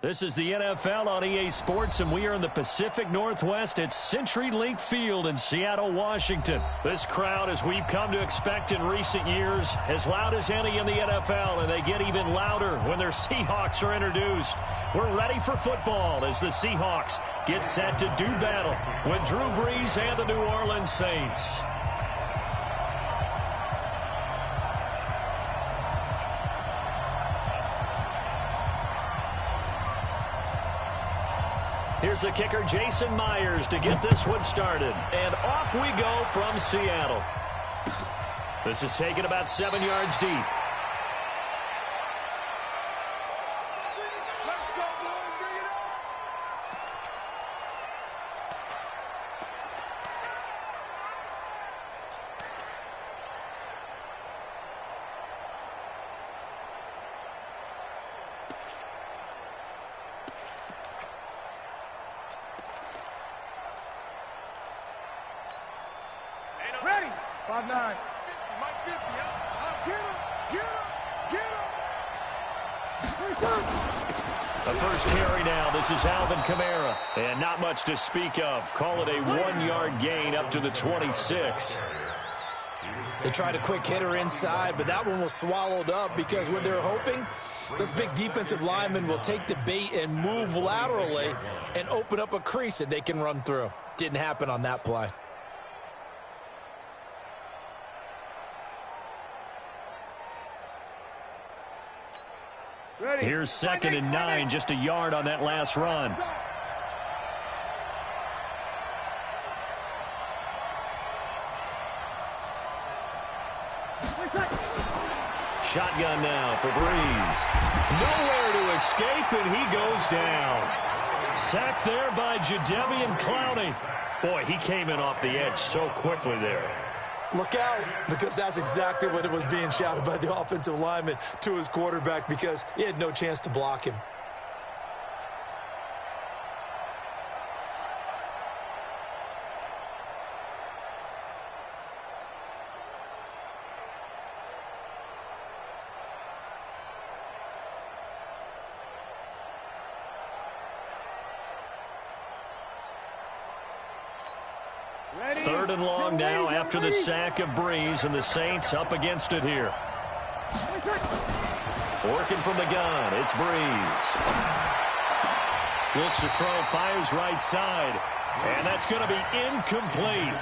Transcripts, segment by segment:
This is the NFL on EA Sports, and we are in the Pacific Northwest at CenturyLink Field in Seattle, Washington. This crowd, as we've come to expect in recent years, as loud as any in the NFL, and they get even louder when their Seahawks are introduced. We're ready for football as the Seahawks get set to do battle with Drew Brees and the New Orleans Saints. Here's the kicker, Jason Myers, to get this one started. And off we go from Seattle. This is taken about 7 yards deep. Ready? 5'9". Mike 50, Get him. The first carry now. This is Alvin Kamara. And not much to speak of. Call it a 1-yard gain up to the 26. They tried a quick hitter inside, but that one was swallowed up because what they're hoping, those big defensive linemen will take the bait and move laterally and open up a crease that they can run through. Didn't happen on that play. Ready. Here's 2nd and 9, just a yard on that last run. Shotgun now for Brees. Nowhere to escape, and he goes down. Sacked there by Jadeveon Clowney. Boy, he came in off the edge so quickly there. Look out, because that's exactly what it was being shouted by the offensive lineman to his quarterback because he had no chance to block him. Ready. 3rd and long now after the sack of Brees, and the Saints up against it here. Working from the gun, it's Brees. Looks to throw, fires right side, and that's going to be incomplete.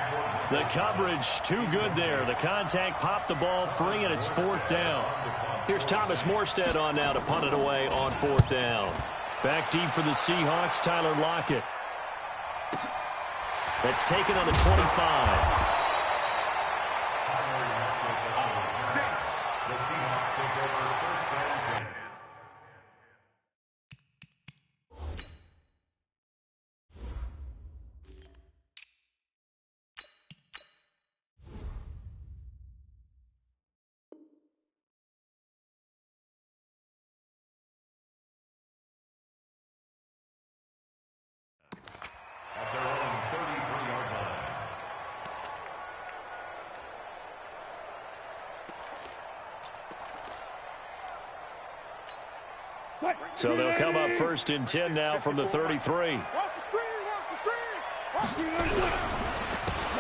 The coverage too good there. The contact popped the ball free, and it's 4th down. Here's Thomas Morstead on now to punt it away on 4th down. Back deep for the Seahawks, Tyler Lockett. That's taken on the 25. So they'll come up 1st and 10 now from the 33.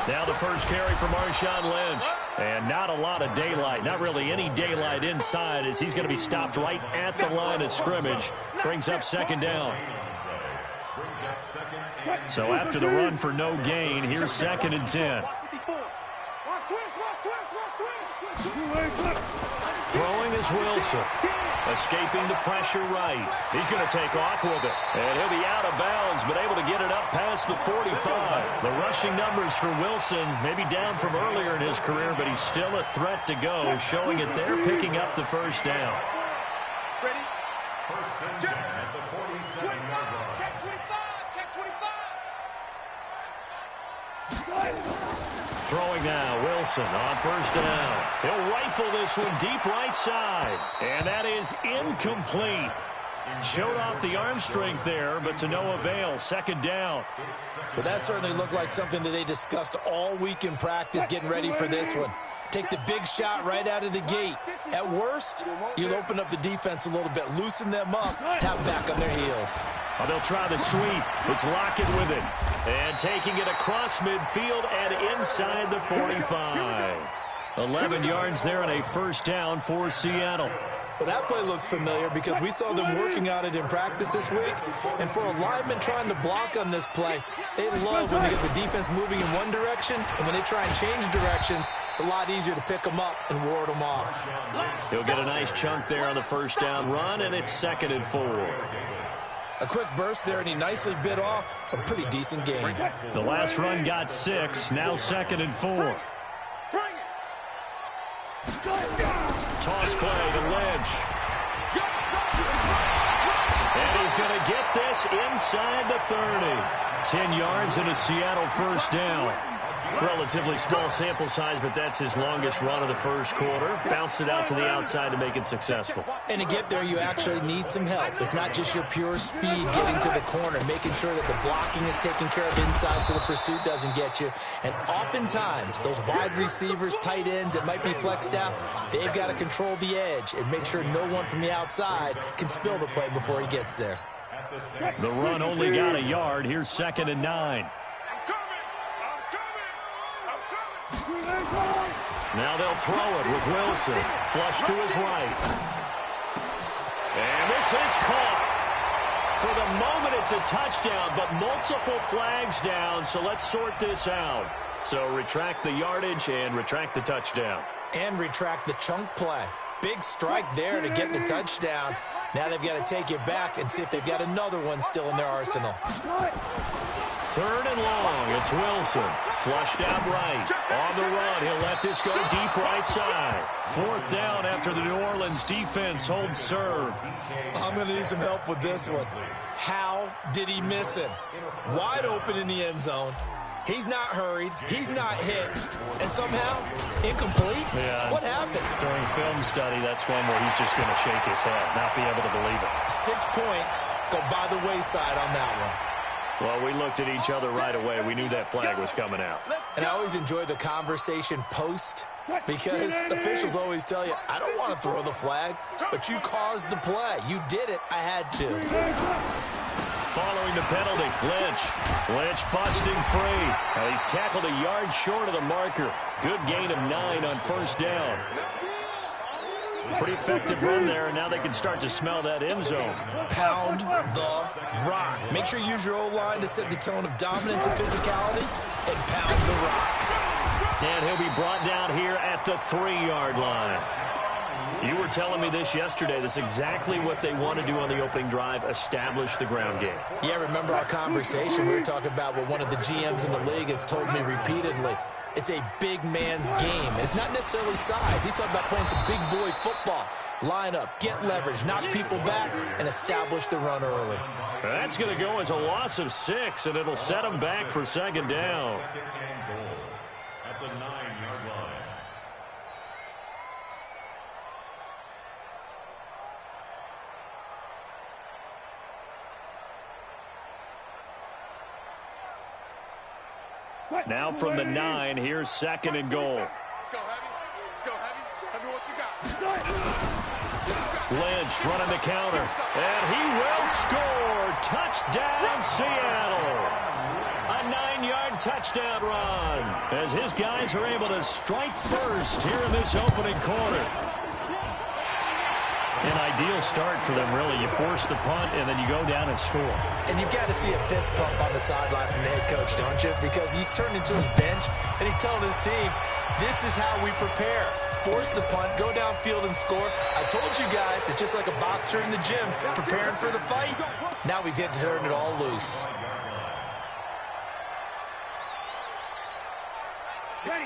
Now the first carry for Marshawn Lynch. And not a lot of daylight, not really any daylight inside as he's going to be stopped right at the line of scrimmage. Brings up 2nd down. So after the run for no gain, here's 2nd and 10. Throwing is Wilson. Escaping the pressure right. He's going to take off with it. And he'll be out of bounds, but able to get it up past the 45. The rushing numbers for Wilson maybe down from earlier in his career, but he's still a threat to go, showing it there, picking up the 1st down. Ready? 1st and 10 at the 47-yard line. Check 25. Check 25. Throwing now, Wilson on 1st down. He'll rifle this one deep right side. And that is incomplete. Showed off the arm strength there, but to no avail. 2nd down. But that certainly looked like something that they discussed all week in practice getting ready for this one. Take the big shot right out of the gate. At worst, you'll open up the defense a little bit, loosen them up, have them back on their heels. Oh, they'll try the sweep. It's Lockett with it. And taking it across midfield and inside the 45. 11 yards there and a first down for Seattle. Well, that play looks familiar because we saw them working on it in practice this week. And for a lineman trying to block on this play, they love when they get the defense moving in one direction. And when they try and change directions, it's a lot easier to pick them up and ward them off. He'll get a nice chunk there on the first down run, and it's 2nd and 4. A quick burst there, and he nicely bit off a pretty decent gain. The last run got 6, now 2nd and 4. Toss play to Lynch. And he's going to get this inside the 30. 10 yards and a Seattle first down. Relatively small sample size, but that's his longest run of the first quarter. Bounced it out to the outside to make it successful. And to get there, you actually need some help. It's not just your pure speed getting to the corner, making sure that the blocking is taken care of inside so the pursuit doesn't get you. And oftentimes, those wide receivers, tight ends that might be flexed out, they've got to control the edge and make sure no one from the outside can spill the play before he gets there. The run only got a yard. Here's 2nd and 9. Now they'll throw it with Wilson. Flush to his right. And this is caught. For the moment, it's a touchdown, but multiple flags down, so let's sort this out. So retract the yardage and retract the touchdown. And retract the chunk play. Big strike there to get the touchdown. Now they've got to take it back and see if they've got another one still in their arsenal. 3rd and long. It's Wilson. Flushed out right. On the run. He'll let this go deep right side. 4th down after the New Orleans defense holds serve. I'm going to need some help with this one. How did he miss it? Wide open in the end zone. He's not hurried. He's not hit. And somehow, incomplete? Yeah. What happened? During film study, that's one where he's just going to shake his head, not be able to believe it. 6 points go by the wayside on that one. Well, we looked at each other right away. We knew that flag was coming out. And I always enjoy the conversation post because officials always tell you, I don't want to throw the flag, but you caused the play. You did it. I had to. Following the penalty, Lynch busting free. Now he's tackled a yard short of the marker. Good gain of 9 on first down. Pretty effective run there, and now they can start to smell that end zone. Pound the rock. Make sure you use your O-line to set the tone of dominance and physicality, and pound the rock. And he'll be brought down here at the 3-yard line. You were telling me this yesterday. That's exactly what they want to do on the opening drive, establish the ground game. Yeah, remember our conversation? We were talking about what one of the GMs in the league has told me repeatedly. It's a big man's game. It's not necessarily size. He's talking about playing some big boy football. Line up, get leverage, knock people back, and establish the run early. That's going to go as a loss of 6, and it'll set them back for 2nd down. At the 9-yard line. Now from the 9, here's 2nd and goal. Let's go, Heavy. Let's go, Heavy. Heavy, what you got? Lynch running the counter, and he will score. Touchdown, Seattle. A 9-yard touchdown run as his guys are able to strike first here in this opening quarter. An ideal start for them, really. You force the punt, and then you go down and score. And you've got to see a fist pump on the sideline from the head coach, don't you? Because he's turned into his bench, and he's telling his team, this is how we prepare. Force the punt, go downfield and score. I told you guys, it's just like a boxer in the gym, preparing for the fight. Now we get to turn it all loose.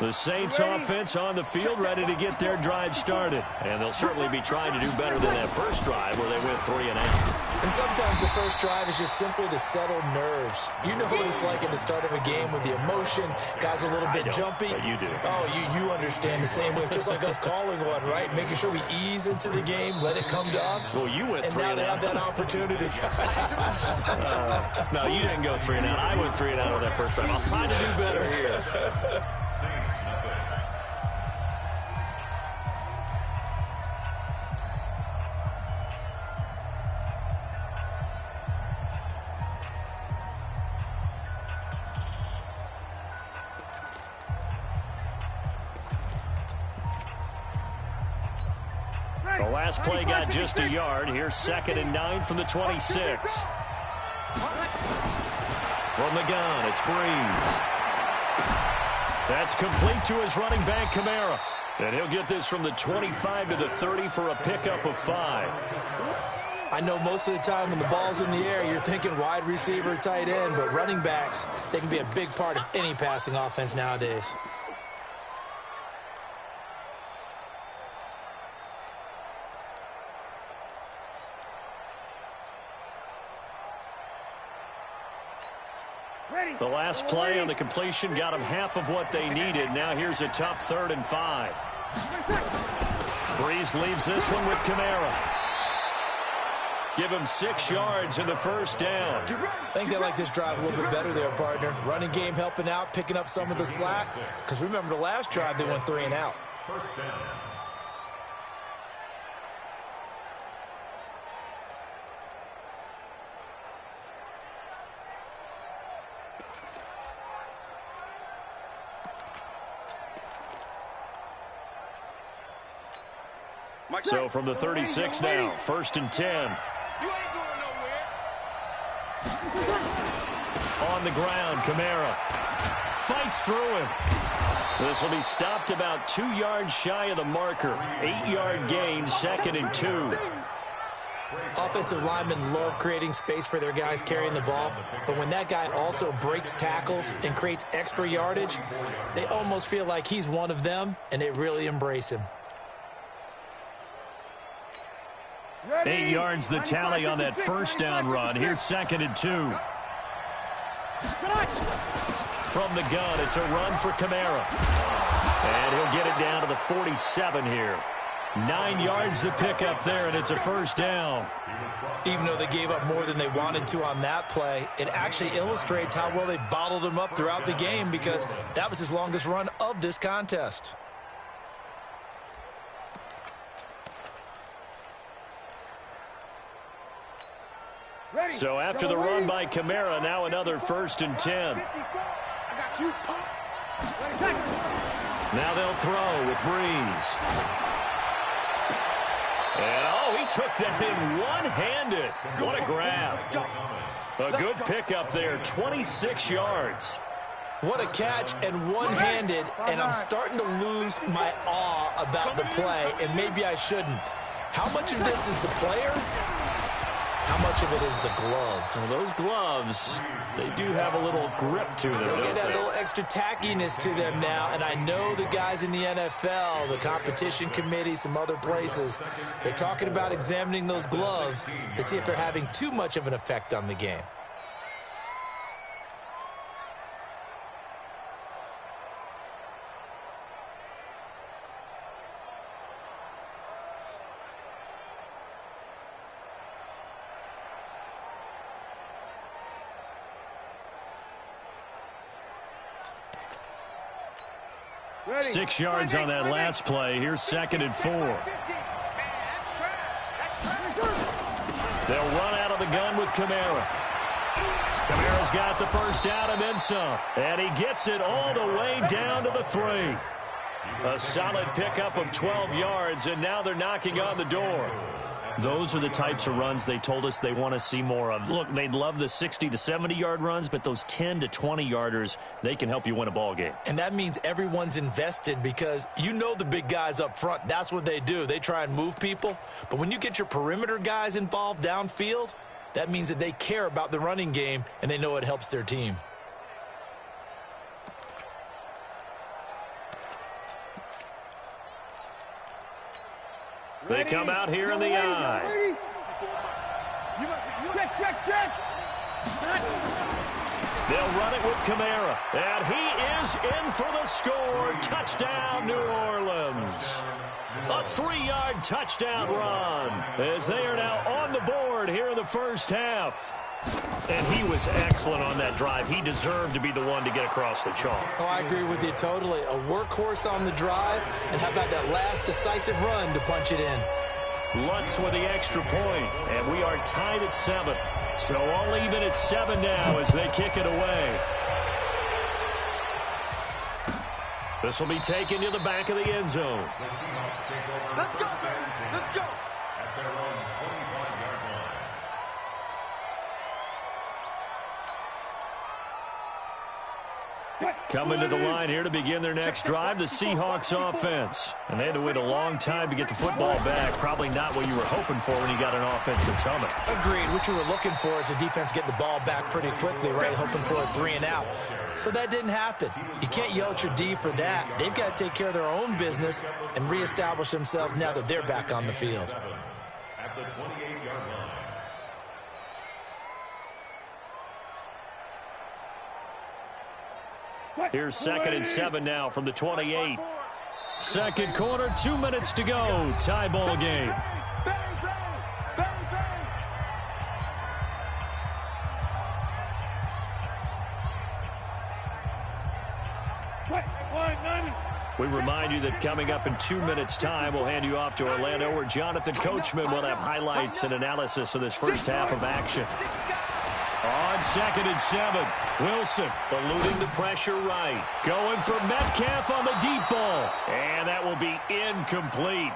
The Saints offense on the field, ready to get their drive started. And they'll certainly be trying to do better than that first drive where they went 3 and out. And sometimes the first drive is just simply to settle nerves. You know what it's like at the start of a game with the emotion. Guys a little bit jumpy. But you do. Oh, you understand the same way. It's just like us calling one, right? Making sure we ease into the game, let it come to us. Well, you went 3 and and now out. they have that opportunity. No, you didn't go 3 and out. I went 3 and out on that first drive. I'll try to do better here. The last play got just a yard. Here's 2nd and 9 from the 26. From the gun, it's Breeze. That's complete to his running back, Kamara. And he'll get this from the 25 to the 30 for a pickup of 5. I know most of the time when the ball's in the air, you're thinking wide receiver, tight end, but running backs, they can be a big part of any passing offense nowadays. The last play on the completion got them half of what they needed. Now here's a tough 3rd and 5. Breeze leaves this one with Kamara. Give him 6 yards in the first down. I think they like this drive a little bit better there, partner. Running game helping out, picking up some of the slack. Because remember the last drive, they went 3 and out. First down. So from the 36 now, 1st and 10. You ain't going nowhere. On the ground, Kamara fights through him. This will be stopped about 2 yards shy of the marker. 8-yard gain, 2nd and 2. Offensive linemen love creating space for their guys carrying the ball, but when that guy also breaks tackles and creates extra yardage, they almost feel like he's one of them, and they really embrace him. 8 yards the tally on that first down run. Here's 2nd and 2. From the gun, it's a run for Kamara. And he'll get it down to the 47 here. 9 yards the pickup there, and it's a first down. Even though they gave up more than they wanted to on that play, it actually illustrates how well they bottled him up throughout the game because that was his longest run of this contest. So after the run by Kamara, now another 1st and 10. Now they'll throw with Breeze. And, oh, he took that in one-handed. What a grab. A good pickup there, 26 yards. What a catch and one-handed, and I'm starting to lose my awe about the play, and maybe I shouldn't. How much of this is the player? How much of it is the glove? Well, those gloves, they do have a little grip to them. They get that little extra tackiness to them now, and I know the guys in the NFL, the competition committee, some other places, they're talking about examining those gloves to see if they're having too much of an effect on the game. Ready. 6 yards on that last play. Here's 2nd and 4. They'll run out of the gun with Kamara. Kamara's got the first down and then some. And he gets it all the way down to the 3. A solid pickup of 12 yards, and now they're knocking on the door. Those are the types of runs they told us they want to see more of. Look, they'd love the 60 to 70-yard runs, but those 10 to 20-yarders, they can help you win a ball game. And that means everyone's invested because you know the big guys up front, that's what they do. They try and move people. But when you get your perimeter guys involved downfield, that means that they care about the running game, and they know it helps their team. They come out here in the eye. Check. They'll run it with Kamara. And he is in for the score. Touchdown, New Orleans. A 3-yard touchdown run as they are now on the board here in the first half. And he was excellent on that drive. He deserved to be the one to get across the chalk. Oh, I agree with you totally. A workhorse on the drive, and how about that last decisive run to punch it in? Lutz with the extra point, and we are tied at 7. So all even at 7 now as they kick it away. This will be taken to the back of the end zone. Let's go, baby. Let's go. At their own 25-yard line. Coming to the line here to begin their next drive, the Seahawks offense. And they had to wait a long time to get the football back. Probably not what you were hoping for when you got an offense that's humming. Agreed. What you were looking for is the defense getting the ball back pretty quickly, right? Hoping for a 3-and-out. So that didn't happen. You can't yell at your D for that. They've got to take care of their own business and reestablish themselves now that they're back on the field. At the 28-yard line. Here's 2nd and 7 now from the 28. Second quarter, 2 minutes to go. Tie ball game. We remind you that coming up in 2 minutes' time, we'll hand you off to Orlando, where Jonathan Coachman will have highlights and analysis of this first half of action. On 2nd and 7, Wilson eluding the pressure right. Going for Metcalf on the deep ball. And that will be incomplete.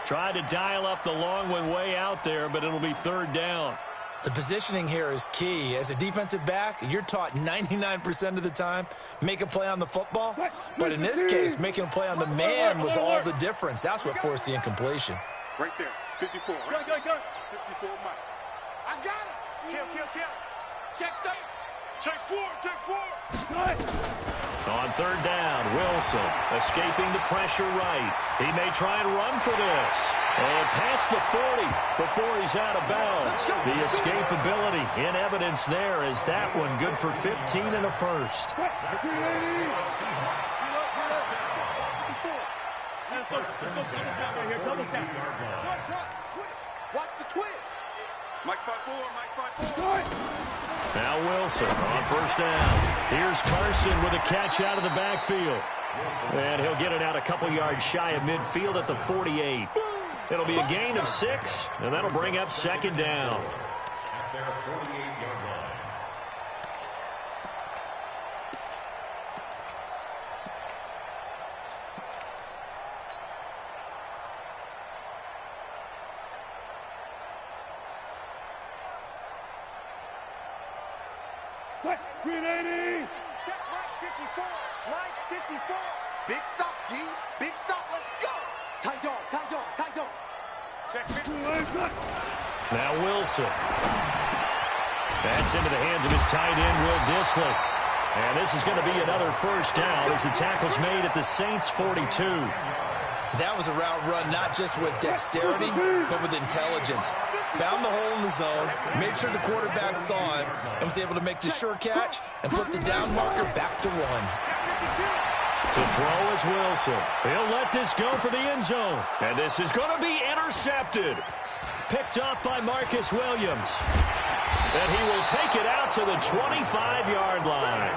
Tried to dial up the long one way out there, but it'll be 3rd down. The positioning here is key. As a defensive back, you're taught 99% of the time, make a play on the football. But in this case, making a play on the man was all the difference. That's what forced the incompletion. Right there, 54. Right? Go. 54, Mike. I got it. Kill. Check 4. On 3rd down, Wilson escaping the pressure right. He may try and run for this. And past the 40 before he's out of bounds. The escapability in evidence there is that one good for 15 and a first. Watch the twist. Mike 5-4. Now Wilson on 1st down. Here's Carson with a catch out of the backfield. And he'll get it out a couple yards shy of midfield at the 48. It'll be a gain of 6, and that'll bring up 2nd down. At their 48-yard line. Green 80. Check Mike 54. Big stop, G. Big stop. Let's go. Tight dog. Check 50. Now Wilson. That's into the hands of his tight end, Will Dissly. And this is going to be another 1st down as the tackle's made at the Saints' 42. That was a route run not just with dexterity, but with intelligence. Found the hole in the zone, made sure the quarterback saw him, and was able to make the sure catch and put the down marker back to 1. To throw is Wilson. He'll let this go for the end zone. And this is going to be intercepted. Picked off by Marcus Williams. And he will take it out to the 25-yard line.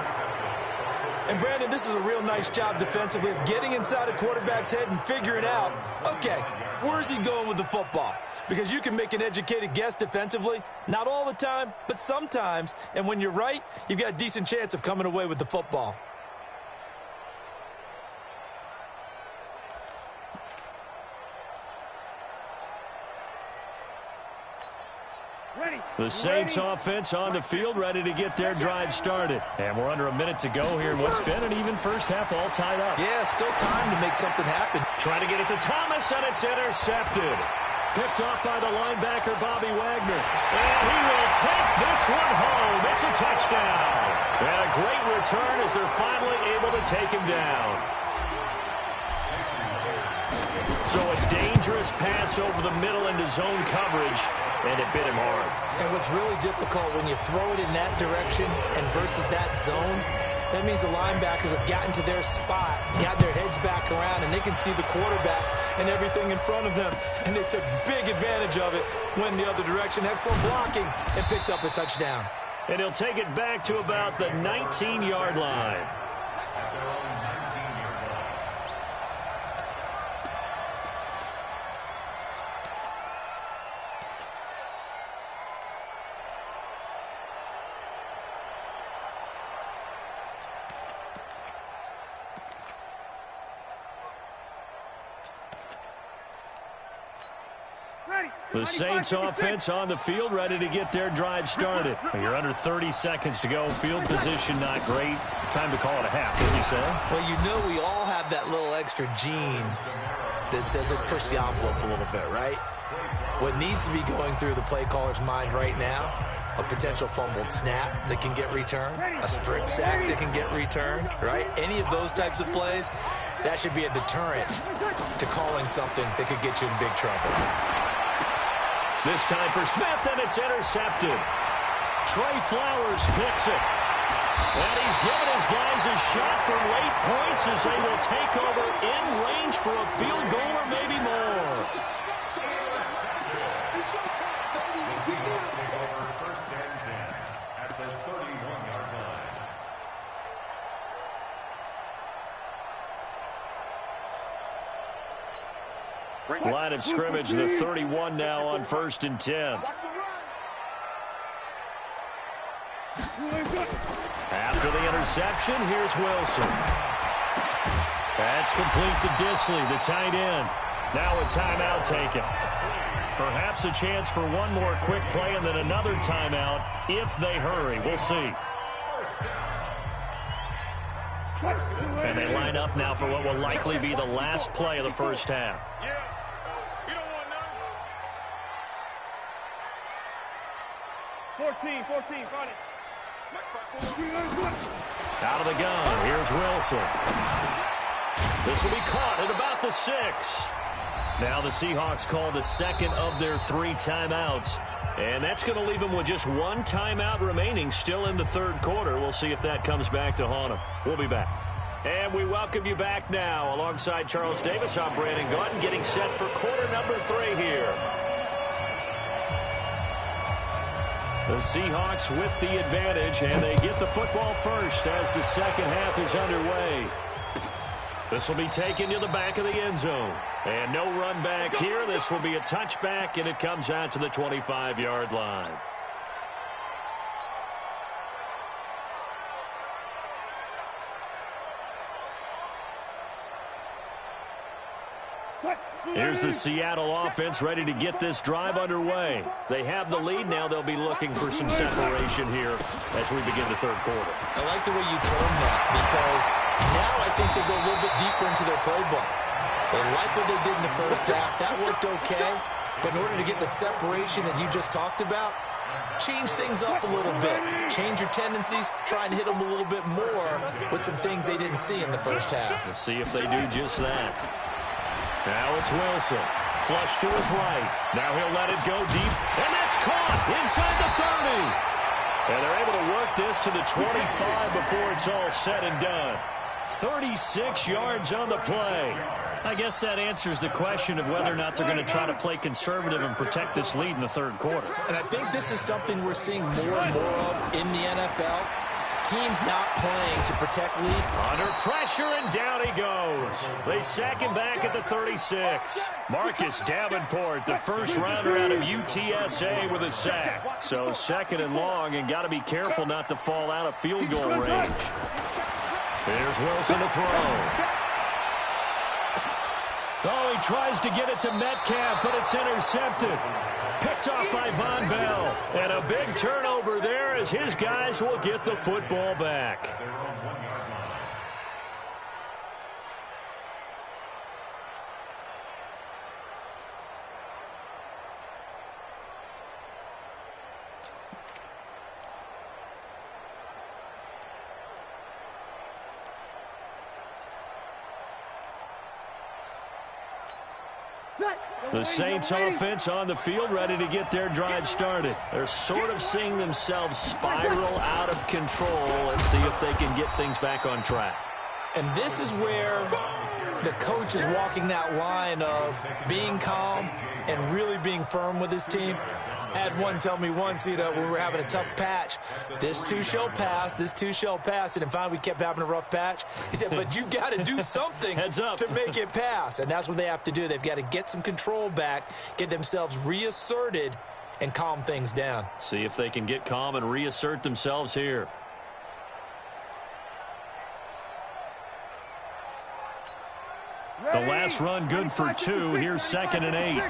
And, Brandon, this is a real nice job defensively of getting inside a quarterback's head and figuring out, okay, where's he going with the football? Because you can make an educated guess defensively, not all the time, but sometimes. And when you're right, you've got a decent chance of coming away with the football. The Saints offense on the field, ready to get their drive started. And we're under a minute to go here in what's been an even first half, all tied up. Yeah, still time to make something happen. Trying to get it to Thomas, and it's intercepted. Picked off by the linebacker, Bobby Wagner. And he will take this one home. It's a touchdown. And a great return as they're finally able to take him down. So a dangerous pass over the middle into zone coverage, and it bit him hard. And what's really difficult when you throw it in that direction and versus that zone, that means the linebackers have gotten to their spot, got their heads back around, and they can see the quarterback and everything in front of them. And they took big advantage of it, went the other direction, excellent blocking, and picked up a touchdown. And he'll take it back to about the 19-yard line. The Saints offense on the field, ready to get their drive started. You're under 30 seconds to go. Field position not great. Time to call it a half, wouldn't you say? Well, you know we all have that little extra gene that says let's push the envelope a little bit, right? What needs to be going through the play caller's mind right now, a potential fumbled snap that can get returned, a strip sack that can get returned, right? Any of those types of plays, that should be a deterrent to calling something that could get you in big trouble. This time for Smith, and it's intercepted. Trey Flowers picks it. And he's given his guys a shot for late points as they will take over in range for a field goal or maybe more. Line of scrimmage, the 31 now on 1st and 10. After the interception, here's Wilson. That's complete to Disley, the tight end. Now a timeout taken. Perhaps a chance for one more quick play and then another timeout if they hurry. We'll see. And they line up now for what will likely be the last play of the first half. Out of the gun, here's Wilson. This will be caught at about the 6. Now the Seahawks call the second of their 3 timeouts. And that's going to leave them with just 1 timeout remaining still in the third quarter. We'll see if that comes back to haunt them. We'll be back. And we welcome you back now. Alongside Charles Davis, I'm Brandon Gaudin, getting set for quarter number 3 here. The Seahawks with the advantage, and they get the football first as the second half is underway. This will be taken to the back of the end zone. And no run back here. This will be a touchback, and it comes out to the 25-yard line. Here's the Seattle offense ready to get this drive underway. They have the lead. Now they'll be looking for some separation here as we begin the third quarter. I like the way you term that because now I think they go a little bit deeper into their playbook. They like what they did in the first half. That worked okay. But in order to get the separation that you just talked about, change things up a little bit. Change your tendencies. Try and hit them a little bit more with some things they didn't see in the first half. Let's see if they do just that. Now it's Wilson. Flush to his right. Now he'll let it go deep. And that's caught inside the 30. And they're able to work this to the 25 before it's all said and done. 36 yards on the play. I guess that answers the question of whether or not they're going to try to play conservative and protect this lead in the third quarter. And I think this is something we're seeing more and more of in the NFL. Teams not playing to protect lead. Under pressure, and down he goes. They sack him back at the 36. Marcus Davenport, the first rounder out of UTSA with a sack. So second and long, and got to be careful not to fall out of field goal range. Here's Wilson to throw. Oh, he tries to get it to Metcalf, but it's intercepted. Picked off by Von Bell. And a big turnover there as his guys will get the football back. The Saints offense on the field ready to get their drive started. They're sort of seeing themselves spiral out of control. Let's see if they can get things back on track. And this is where the coach is walking that line of being calm and really being firm with his team. I had one tell me once, when we were having a tough patch, this too shall pass, this too shall pass. And finally we kept having a rough patch. He said, but you've got to do something to make it pass. And that's what they have to do. They've got to get some control back, get themselves reasserted, and calm things down. See if they can get calm and reassert themselves here. The last run good for 2. Here's 2nd and 8.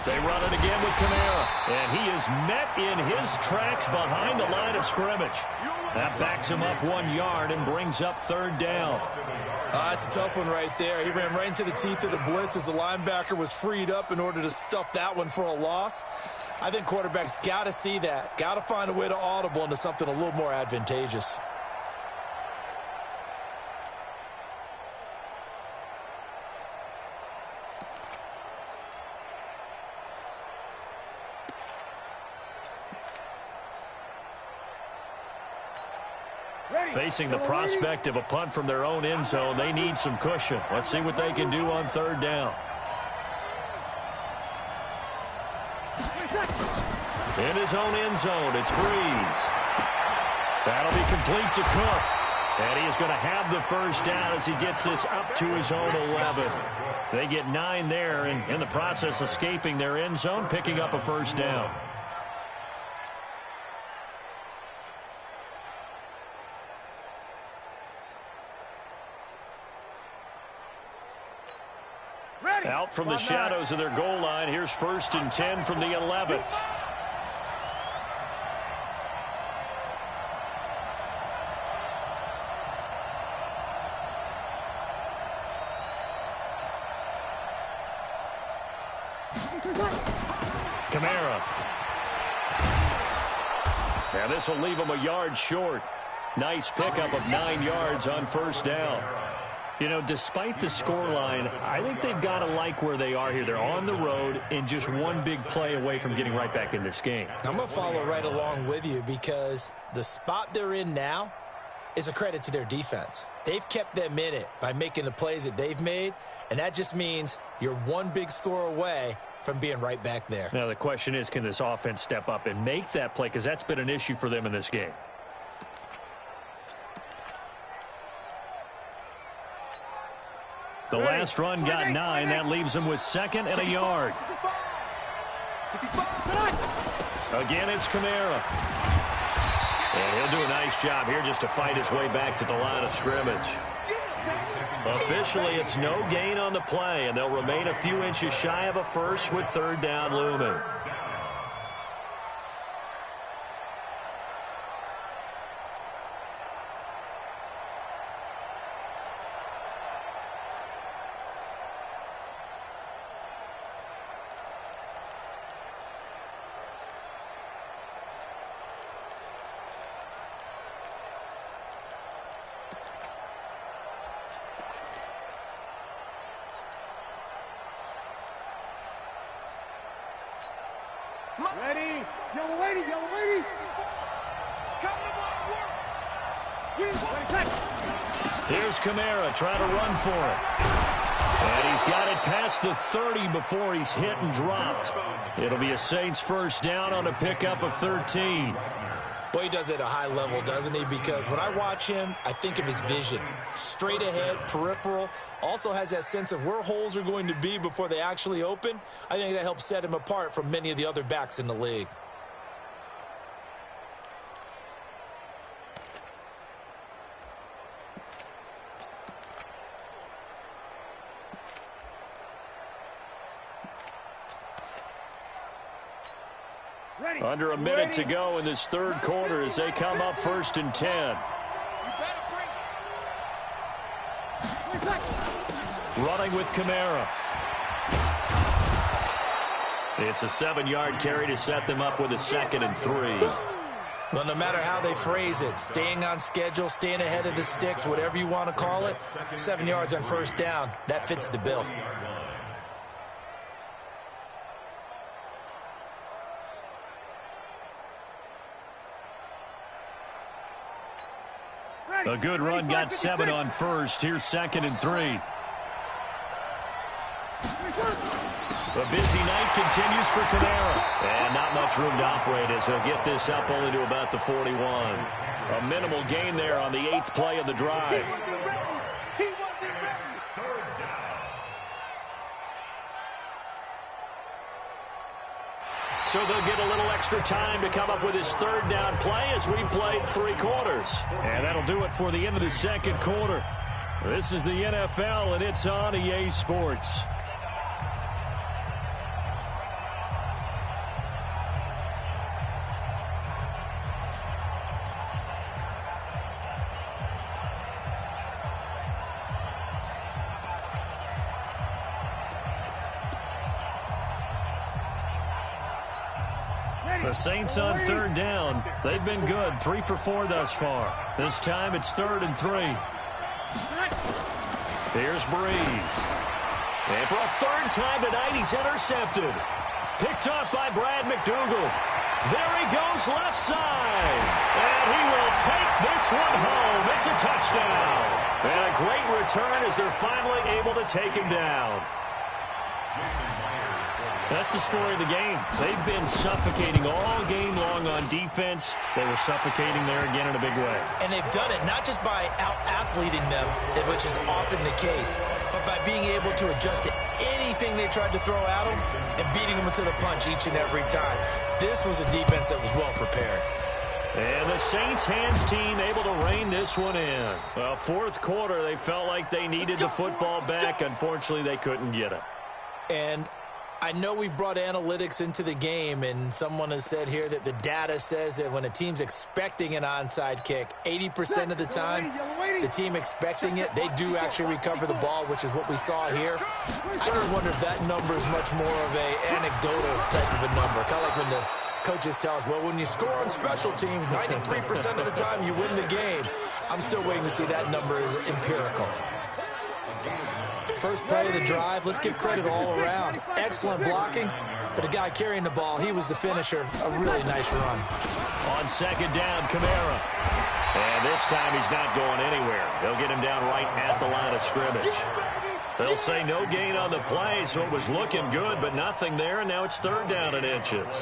They run it again with Kamara. And he is met in his tracks behind the line of scrimmage. That backs him up 1 yard and brings up third down. That's a tough one right there. He ran right into the teeth of the blitz as the linebacker was freed up in order to stuff that one for a loss. I think quarterbacks got to see that. Got to find a way to audible into something a little more advantageous. Facing the prospect of a punt from their own end zone, they need some cushion. Let's see what they can do on third down. In his own end zone, it's Breeze. That'll be complete to Cook. And he is going to have the first down as he gets this up to his own 11. They get 9 there, and in the process escaping their end zone, picking up a first down. Out from the shadows of their goal line. Here's 1st and 10 from the 11. Kamara. Now this will leave him a yard short. Nice pickup of 9 yards on first down. You know, despite the scoreline, I think they've got to like where they are here. They're on the road and just one big play away from getting right back in this game. I'm going to follow right along with you because the spot they're in now is a credit to their defense. They've kept them in it by making the plays that they've made, and that just means you're one big score away from being right back there. Now the question is, can this offense step up and make that play? Because that's been an issue for them in this game. The last run got 9. That leaves them with 2nd and a yard. Again, it's Kamara. And he'll do a nice job here just to fight his way back to the line of scrimmage. Officially, it's no gain on the play, and they'll remain a few inches shy of a first with third down looming. Ready? Yellow lady, yellow lady. Come to my work. Here's Kamara trying to run for it. And he's got it past the 30 before he's hit and dropped. It'll be a Saints first down on a pickup of 13. Boy, he does it at a high level, doesn't he? Because when I watch him, I think of his vision. Straight ahead, peripheral. Also has that sense of where holes are going to be before they actually open. I think that helps set him apart from many of the other backs in the league. Under a minute to go in this third quarter as they come up 1st and 10. Running with Kamara. It's a 7-yard carry to set them up with a 2nd and 3. Well, no matter how they phrase it, staying on schedule, staying ahead of the sticks, whatever you want to call it, 7 yards on first down, that fits the bill. A good run got 7 on first. Here's 2nd and 3. A busy night continues for Kamara. And not much room to operate as he'll get this up only to about the 41. A minimal gain there on the 8th play of the drive. So they'll get a little extra time to come up with his third down play as we played 3 quarters. And that'll do it for the end of the second quarter. This is the NFL, and it's on EA Sports. The Saints on third down. They've been good, 3 for 4 thus far. This time it's 3rd and 3. Here's Breeze. And for a 3rd time tonight, he's intercepted. Picked off by Brad McDougal. There he goes left side. And he will take this one home. It's a touchdown. And a great return as they're finally able to take him down. That's the story of the game. They've been suffocating all game long on defense. They were suffocating there again in a big way. And they've done it not just by out-athleting them, which is often the case, but by being able to adjust to anything they tried to throw at them and beating them to the punch each and every time. This was a defense that was well prepared. And the Saints hands team able to rein this one in. Well, 4th quarter, they felt like they needed the football back. Unfortunately, they couldn't get it. And I know we've brought analytics into the game, and someone has said here that the data says that when a team's expecting an onside kick, 80% of the time, the team expecting it, they do actually recover the ball, which is what we saw here. I just wonder if that number is much more of an anecdotal type of a number, kind of like when the coaches tell us, well, when you score on special teams, 93% of the time you win the game. I'm still waiting to see that number is empirical. First play of the drive, let's give credit all around. Excellent blocking, but the guy carrying the ball, he was the finisher. A really nice run. On 2nd down, Kamara. And this time he's not going anywhere. They'll get him down right at the line of scrimmage. They'll say no gain on the play, so it was looking good, but nothing there, and now it's 3rd down and inches.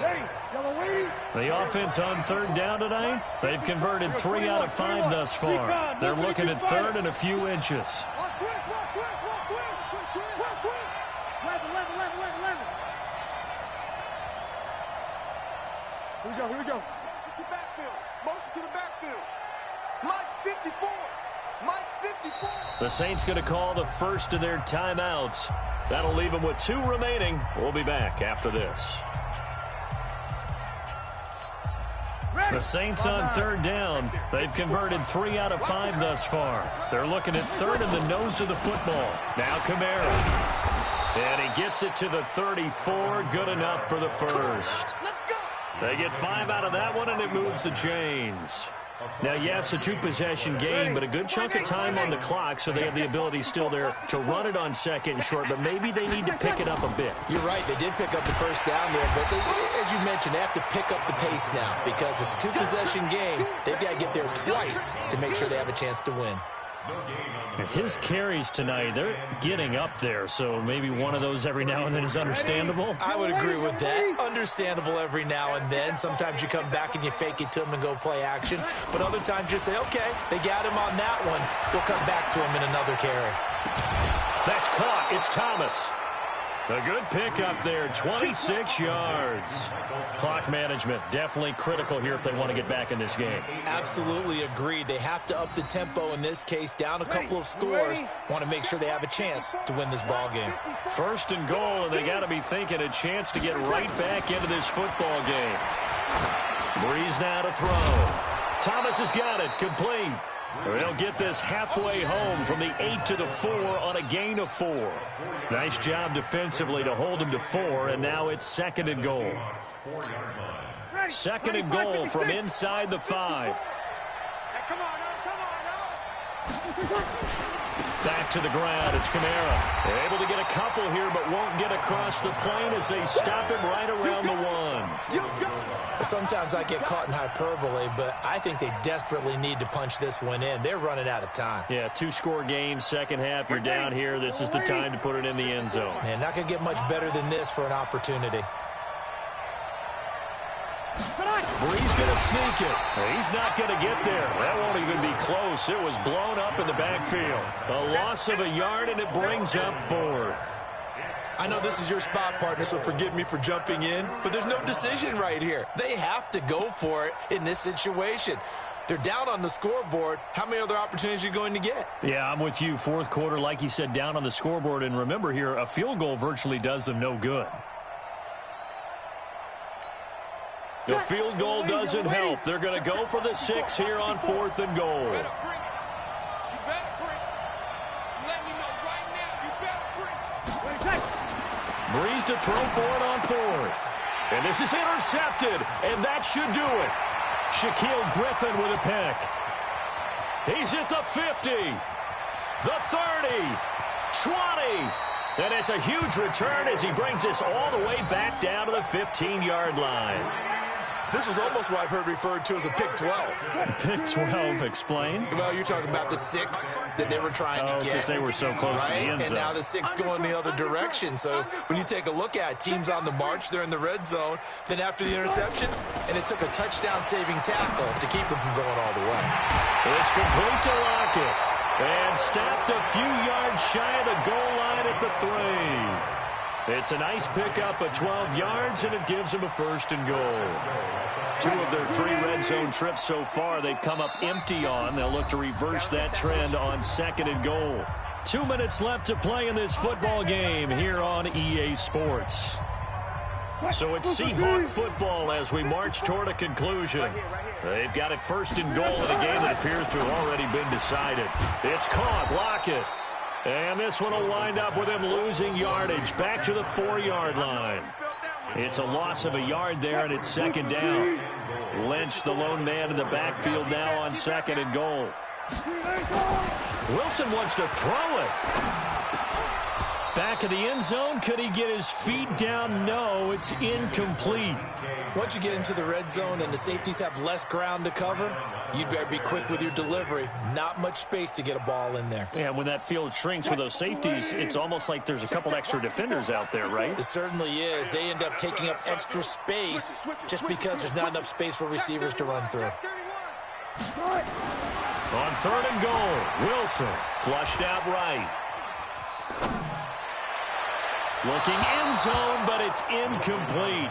The offense on 3rd down tonight, they've converted 3 out of 5 thus far. They're looking at 3rd and a few inches. Here we go. Motion to backfield. Motion to the backfield. Mike's 54. Mike's 54. The Saints going to call the first of their timeouts. That'll leave them with 2 remaining. We'll be back after this. The Saints on 3rd down. They've converted 3 out of 5 thus far. They're looking at 3rd in the nose of the football. Now Kamara. And he gets it to the 34. Good enough for the first. They get 5 out of that one, and it moves the chains. Now, yes, a 2-possession game, but a good chunk of time on the clock, so they have the ability still there to run it on 2nd and short, but maybe they need to pick it up a bit. You're right. They did pick up the first down there, but as you mentioned, they have to pick up the pace now because it's a 2-possession game. They've got to get there twice to make sure they have a chance to win. His carries tonight, they're getting up there, so maybe one of those every now and then is understandable. I would agree with that. Understandable every now and then. Sometimes you come back and you fake it to him and go play action. But other times you say, okay, they got him on that one. We'll come back to him in another carry. That's caught. It's Thomas. A good pick up there, 26 yards. Clock management definitely critical here if they want to get back in this game. Absolutely agreed. They have to up the tempo in this case, down a couple of scores. Want to make sure they have a chance to win this ball game. 1st and goal, and they got to be thinking a chance to get right back into this football game. Breeze now to throw. Thomas has got it, complete. They'll get this halfway home from the 8 to the 4 on a gain of 4. Nice job defensively to hold him to 4, and now it's 2nd and goal. 2nd and goal from inside the 5. Back to the ground, it's Kamara. They're able to get a couple here, but won't get across the plane as they stop him right around the 1. Sometimes I get caught in hyperbole, but I think they desperately need to punch this one in. They're running out of time. Yeah, 2-score game, second half. You're down here. This is the time to put it in the end zone. Man, not going to get much better than this for an opportunity. Breeze going to sneak it. He's not going to get there. That won't even be close. It was blown up in the backfield. A loss of a yard, and it brings up 4th. I know this is your spot, partner, so forgive me for jumping in, but there's no decision right here. They have to go for it in this situation. They're down on the scoreboard. How many other opportunities are you going to get? Yeah, I'm with you. 4th quarter, like you said, down on the scoreboard. And remember here, a field goal virtually does them no good. The field goal doesn't help. They're going to go for the 6 here on 4th and goal. Breeze to throw for it on 4th. And this is intercepted, and that should do it. Shaquille Griffin with a pick. He's at the 50, the 30, 20. And it's a huge return as he brings this all the way back down to the 15-yard line. This was almost what I've heard referred to as a pick 12. Pick 12, explain. Well, you're talking about the 6 that they were trying to get. Because they were so close to the end zone. And now the 6 going the other direction. So when you take a look at it, teams on the march, they're in the red zone. Then after the interception, and it took a touchdown-saving tackle to keep him from going all the way. It's complete to Lockett. And stopped a few yards shy of the goal line at the 3. It's a nice pickup of 12 yards, and it gives them a 1st and goal. 2 of their 3 red zone trips so far they've come up empty on. They'll look to reverse that trend on 2nd and goal. 2 minutes left to play in this football game here on EA Sports. So it's Seahawk football as we march toward a conclusion. They've got it 1st and goal in a game that appears to have already been decided. It's caught. Lockett. And this one will wind up with him losing yardage back to the 4-yard line. It's a loss of a yard there, and it's 2nd down. Lynch, the lone man in the backfield now on 2nd and goal. Wilson wants to throw it. Back of the end zone. Could he get his feet down? No, it's incomplete. Once you get into the red zone and the safeties have less ground to cover, you'd better be quick with your delivery. Not much space to get a ball in there. Yeah, when that field shrinks with those safeties, it's almost like there's a couple extra defenders out there, right? It certainly is. They end up taking up extra space just because there's not enough space for receivers to run through. On 3rd and goal, Wilson flushed out right. Looking end zone, but it's incomplete.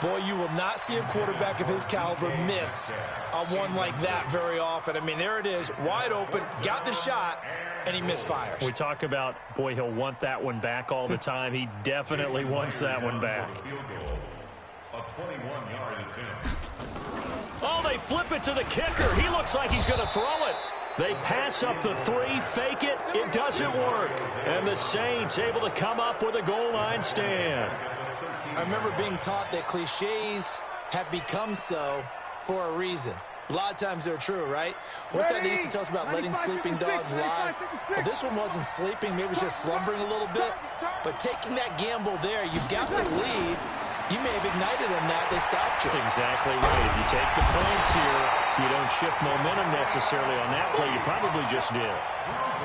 Boy, you will not see a quarterback of his caliber miss on one like that very often. I mean, there it is, wide open, got the shot, and he misfires. We talk about, boy, he'll want that one back all the time. He definitely wants that one back. Oh, they flip it to the kicker. He looks like he's going to throw it. They pass up the 3, fake it. It doesn't work. And the Saints able to come up with a goal line stand. I remember being taught that cliches have become so for a reason. A lot of times they're true, right? What's that they used to tell us about letting sleeping dogs lie? Well, this one wasn't sleeping. Maybe it was just slumbering a little bit. But taking that gamble there, you've got the lead. You may have ignited on that. They stopped you. That's exactly right. If you take the points here, you don't shift momentum necessarily on that play. You probably just did.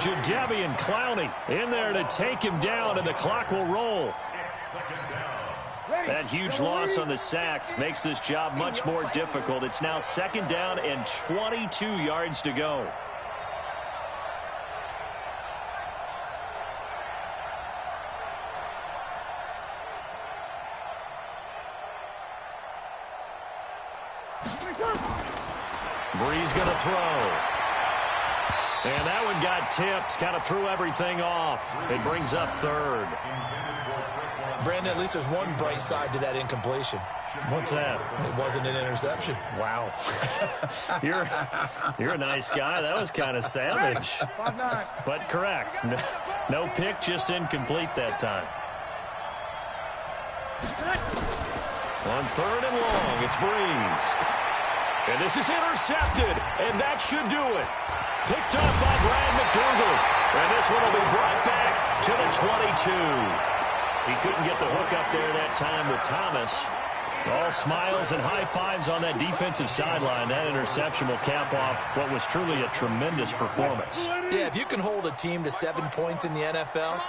Jadeveon Clowney in there to take him down, and the clock will roll. That huge loss on the sack makes this job much more difficult. It's now 2nd down and 22 yards to go. Breeze going to throw. And that one got tipped, kind of threw everything off. It brings up 3rd. Brandon, at least there's one bright side to that incompletion. What's that? It wasn't an interception. Wow. You're a nice guy. That was kind of savage. But correct. No pick, just incomplete that time. On 3rd and long, it's Breeze. And this is intercepted, and that should do it. Picked up by Brad McDougald. And this one will be brought back to the 22. He couldn't get the hook up there that time with Thomas. All smiles and high fives on that defensive sideline. That interception will cap off what was truly a tremendous performance. Yeah, if you can hold a team to 7 points in the NFL,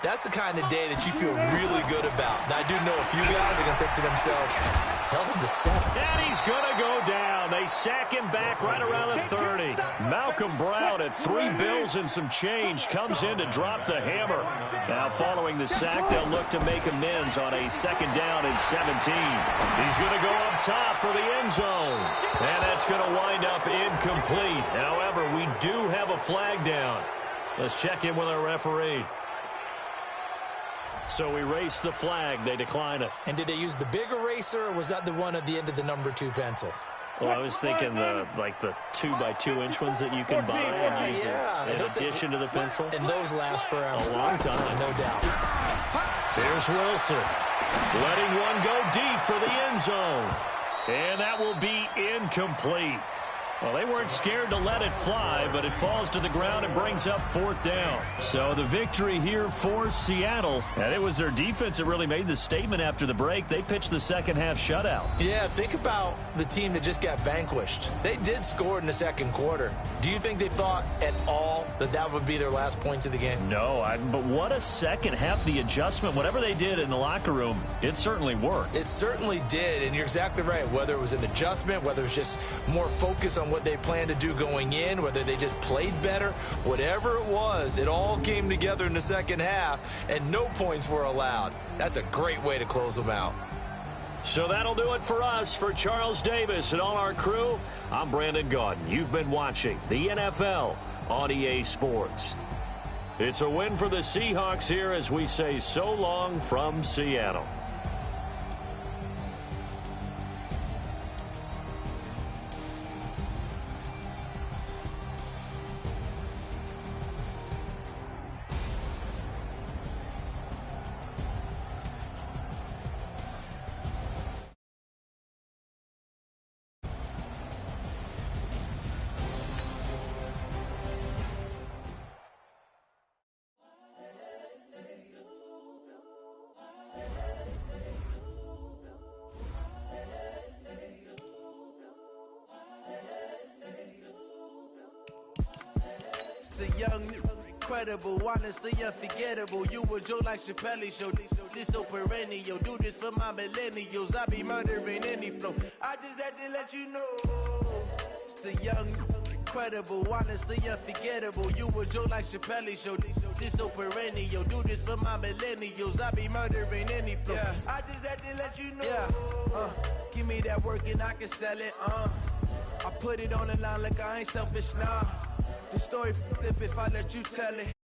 that's the kind of day that you feel really good about. Now, I do know a few guys are going to think to themselves, held him to 7. And he's going to go down. They sack him back right around the 30. Malcolm Brown at 3 bills and some change comes in to drop the hammer. Now, following the sack, they'll look to make amends on a 2nd down and 17. He's going to go up top for the end zone. And that's going to wind up incomplete. However, we do have a flag down. Let's check in with our referee. So we race the flag. They decline it. And did they use the big eraser, or was that the one at the end of the number 2 pencil? Well, I was thinking the 2x2-inch ones that you can buy and use in addition to the pencil. And those last forever. A long time. No doubt. Here's Wilson. Letting one go deep for the end zone. And that will be incomplete. Well, they weren't scared to let it fly, but it falls to the ground and brings up 4th down. So the victory here for Seattle. And it was their defense that really made the statement after the break. They pitched the second-half shutout. Yeah, think about the team that just got vanquished. They did score in the second quarter. Do you think they thought at all that that would be their last points of the game? No, but what a second half. The adjustment, whatever they did in the locker room, it certainly worked. It certainly did, and you're exactly right. Whether it was an adjustment, whether it was just more focus on what they planned to do going in, whether they just played better, whatever it was, it all came together in the second half, and no points were allowed. That's a great way to close them out. So that'll do it for us. For Charles Davis and all our crew, I'm Brandon Gaudin. You've been watching the NFL on EA Sports. It's a win for the Seahawks here as we say so long from Seattle. The young, incredible, honestly unforgettable. You a Joe like Chappelle show. This so perennial. Do this for my millennials. I be murdering any flow. I just had to let you know. It's the young, incredible, honestly unforgettable. You a Joe like Chappelle show. This so perennial. Do this for my millennials. I be murdering any flow. Yeah. I just had to let you know. Yeah. Give me that work and I can sell it. I put it on the line like I ain't selfish, nah. The story flip if I let you tell it.